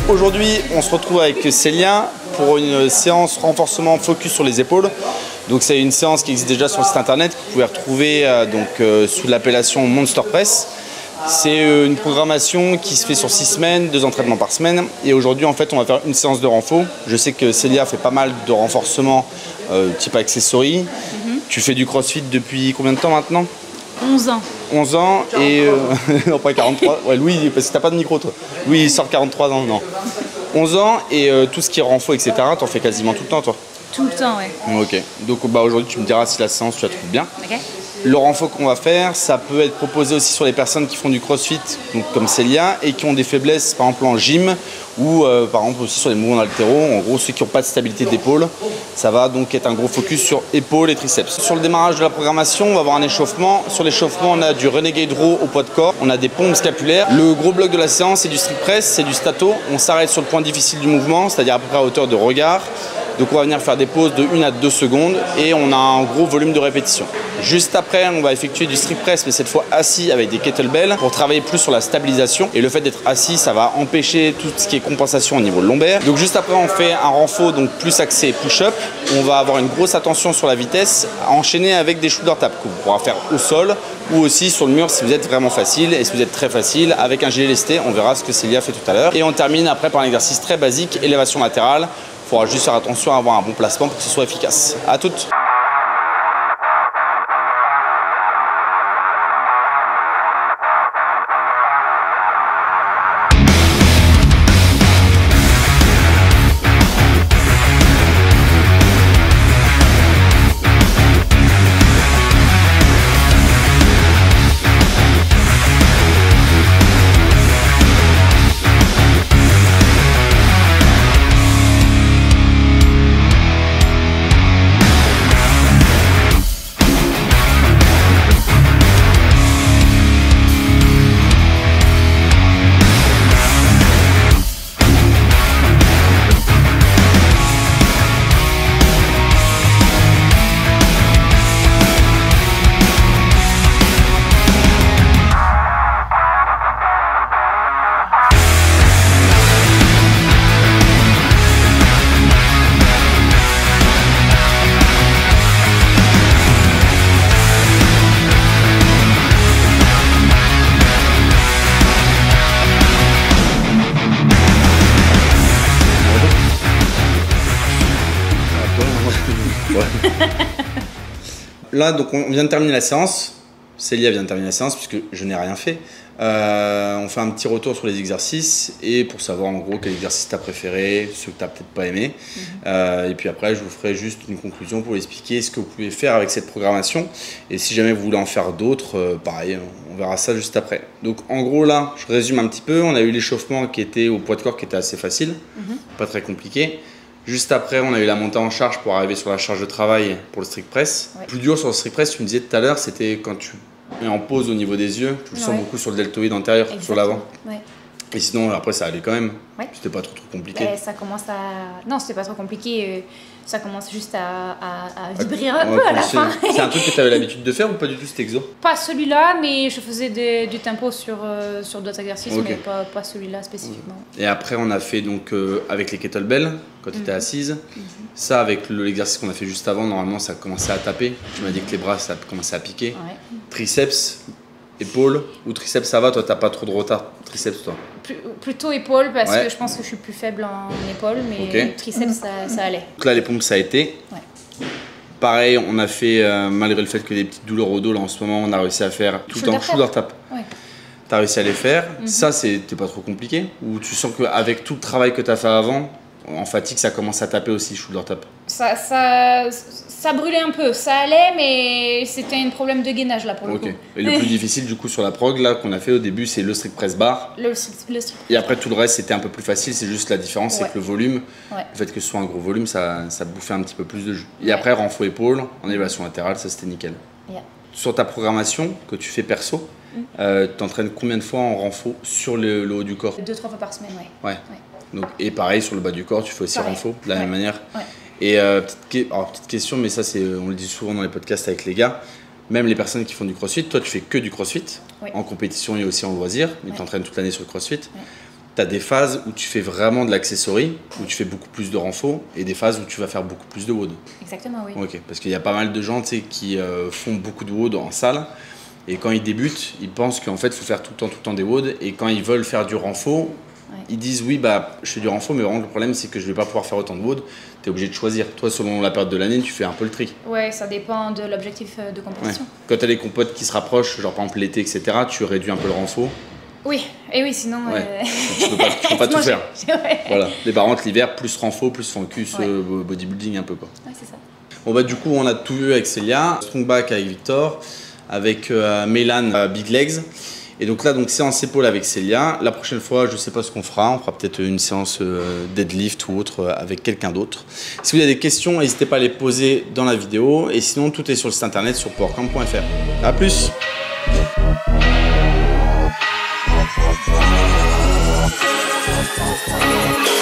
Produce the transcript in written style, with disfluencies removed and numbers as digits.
Aujourd'hui, on se retrouve avec Célia pour une séance renforcement focus sur les épaules. Donc c'est une séance qui existe déjà sur le site internet que vous pouvez retrouver sous l'appellation Monster Press. C'est une programmation qui se fait sur 6 semaines, 2 entraînements par semaine. Et aujourd'hui, en fait, on va faire une séance de renfo. Je sais que Célia fait pas mal de renforcement type accessory. Tu fais du crossfit depuis combien de temps maintenant? 11 ans. 11 ans et non pas 43. Ouais, Louis, parce que t'as pas de micro toi. Louis il sort 43 ans, non. 11 ans et tout ce qui est renfo, etc. T'en fais quasiment tout le temps toi? Tout le temps, ouais. Ok. Donc aujourd'hui tu me diras si la séance tu la trouves bien. Ok. Le renfo qu'on va faire, ça peut être proposé aussi sur les personnes qui font du crossfit, donc comme Célia, et qui ont des faiblesses par exemple en gym ou par exemple aussi sur les mouvements haltéro. En gros, ceux qui n'ont pas de stabilité d'épaule, ça va donc être un gros focus sur épaules et triceps. Sur le démarrage de la programmation, on va avoir un échauffement. Sur l'échauffement, on a du renegade row au poids de corps, on a des pompes scapulaires. Le gros bloc de la séance, c'est du strict press, c'est du stato. On s'arrête sur le point difficile du mouvement, c'est-à-dire à peu près à hauteur de regard. Donc on va venir faire des pauses de 1 à 2 secondes et on a un gros volume de répétition. Juste après, on va effectuer du strict press, mais cette fois assis avec des kettlebells pour travailler plus sur la stabilisation. Et le fait d'être assis, ça va empêcher tout ce qui est compensation au niveau lombaire. Donc juste après, on fait un renfo donc plus axé push-up. On va avoir une grosse attention sur la vitesse, enchaîné avec des shoulder taps que vous pourrez faire au sol ou aussi sur le mur si vous êtes vraiment facile. Et si vous êtes très facile, avec un gilet lesté, on verra ce que Célia fait tout à l'heure. Et on termine après par un exercice très basique, élévation latérale. Il faudra juste faire attention à avoir un bon placement pour que ce soit efficace. À toutes. Là, donc on vient de terminer la séance. Célia vient de terminer la séance puisque je n'ai rien fait. On fait un petit retour sur les exercices et pour savoir en gros quel exercice tu as préféré, ceux que tu n'as peut-être pas aimé. Et puis après, je vous ferai juste une conclusion pour expliquer ce que vous pouvez faire avec cette programmation. Et si jamais vous voulez en faire d'autres, pareil, on verra ça juste après. Donc en gros là, je résume un petit peu. On a eu l'échauffement qui était au poids de corps qui était assez facile, pas très compliqué. Juste après, on a eu la montée en charge pour arriver sur la charge de travail pour le strict press. Ouais. Plus dur sur le strict press, tu me disais tout à l'heure, c'était quand tu mets en pause au niveau des yeux, tu le sens beaucoup sur le deltoïde antérieur, sur l'avant. Ouais. Et sinon, après, ça allait quand même. Ouais. C'était pas trop compliqué. Ça commence à... Non, c'était pas trop compliqué. Ça commence juste à vibrer un peu à la fin. C'est un truc que tu avais l'habitude de faire ou pas du tout cet exo? Pas celui-là, mais je faisais du tempo sur d'autres exercices, mais pas celui-là spécifiquement. Et après, on a fait donc avec les kettlebells, quand tu étais assise. Ça, avec l'exercice qu'on a fait juste avant, normalement, ça commençait à taper. Tu m'as dit que les bras, ça commençait à piquer. Ouais. Triceps, épaules ou triceps, ça va? Toi, t'as pas trop de retard triceps, toi? Plutôt épaules, parce que je pense que je suis plus faible en épaules, mais triceps, ça allait. Donc là, les pompes, ça a été. Ouais. Pareil, on a fait, malgré le fait que des petites douleurs au dos, là, en ce moment, on a réussi à faire tout le temps shoulder tap. Ouais. Tu as réussi à les faire. Ça, c'était pas trop compliqué? Ou tu sens qu'avec tout le travail que tu as fait avant, en fatigue, ça commence à taper aussi, shoulder tap? Ça brûlait un peu, ça allait, mais c'était un problème de gainage là pour le coup. Et le plus difficile du coup sur la prog là qu'on a fait au début, c'est le strict press bar. Le strict. Et après tout le reste c'était un peu plus facile, c'est juste la différence, c'est que le volume, le fait que ce soit un gros volume, ça bouffait un petit peu plus de jus. Et après renfo épaule, en élévation latérale, ça c'était nickel. Sur ta programmation que tu fais perso, tu t'entraînes combien de fois en renfo sur le haut du corps? 2-3 fois par semaine, ouais. Donc, et pareil sur le bas du corps, tu fais aussi renfo de la même manière. Et petite question, mais ça on le dit souvent dans les podcasts avec les gars, même les personnes qui font du crossfit, toi tu fais que du crossfit, en compétition et aussi en loisir, mais tu t'entraînes toute l'année sur le crossfit. tu as des phases où tu fais vraiment de l'accessory, où tu fais beaucoup plus de renfort, et des phases où tu vas faire beaucoup plus de WOD. Exactement, oui. Ok, parce qu'il y a pas mal de gens qui font beaucoup de WOD en salle, et quand ils débutent, ils pensent qu'en fait, il faut faire tout le temps des WOD, et quand ils veulent faire du renfort, ils disent oui, bah, je fais du renfort, mais vraiment le problème, c'est que je vais pas pouvoir faire autant de WOD. Tu es obligé de choisir. Toi, selon la période de l'année, tu fais un peu le tri. Ouais, ça dépend de l'objectif de compétition. Ouais. Quand tu as les compotes qui se rapprochent, genre par exemple l'été, etc., tu réduis un peu le renfort. Oui, et oui, sinon... Tu peux pas tout faire. Ouais. Voilà. Les par contre, l'hiver, plus renfort, plus focus, bodybuilding un peu quoi. Ouais, c'est ça. Bon bah du coup, on a tout vu avec Célia, Strong Back avec Victor, avec Mélan, Big Legs. Et donc là, séance épaule avec Célia. La prochaine fois, je ne sais pas ce qu'on fera. On fera peut-être une séance deadlift ou autre avec quelqu'un d'autre. Si vous avez des questions, n'hésitez pas à les poser dans la vidéo. Et sinon, tout est sur le site internet sur powercamp.fr. A plus! No